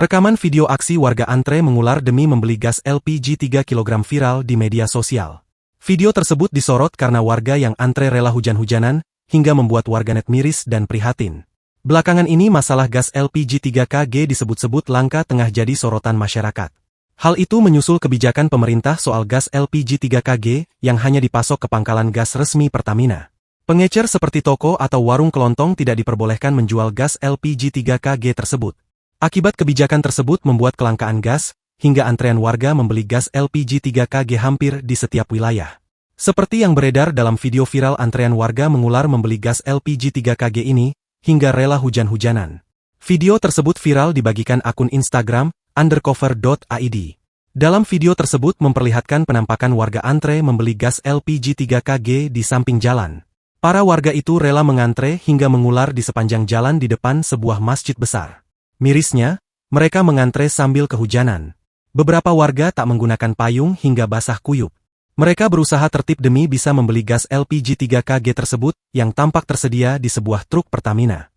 Rekaman video aksi warga antre mengular demi membeli gas LPG 3 kg viral di media sosial. Video tersebut disorot karena warga yang antre rela hujan-hujanan, hingga membuat warganet miris dan prihatin. Belakangan ini masalah gas LPG 3 kg disebut-sebut langka tengah jadi sorotan masyarakat. Hal itu menyusul kebijakan pemerintah soal gas LPG 3 kg yang hanya dipasok ke pangkalan gas resmi Pertamina. Pengecer seperti toko atau warung kelontong tidak diperbolehkan menjual gas LPG 3 kg tersebut. Akibat kebijakan tersebut membuat kelangkaan gas, hingga antrean warga membeli gas LPG 3 kg hampir di setiap wilayah. Seperti yang beredar dalam video viral, antrean warga mengular membeli gas LPG 3 kg ini, hingga rela hujan-hujanan. Video tersebut viral dibagikan akun Instagram, undercover.id. Dalam video tersebut memperlihatkan penampakan warga antre membeli gas LPG 3 kg di samping jalan. Para warga itu rela mengantre hingga mengular di sepanjang jalan di depan sebuah masjid besar. Mirisnya, mereka mengantre sambil kehujanan. Beberapa warga tak menggunakan payung hingga basah kuyup. Mereka berusaha tertib demi bisa membeli gas LPG 3 kg tersebut yang tampak tersedia di sebuah truk Pertamina.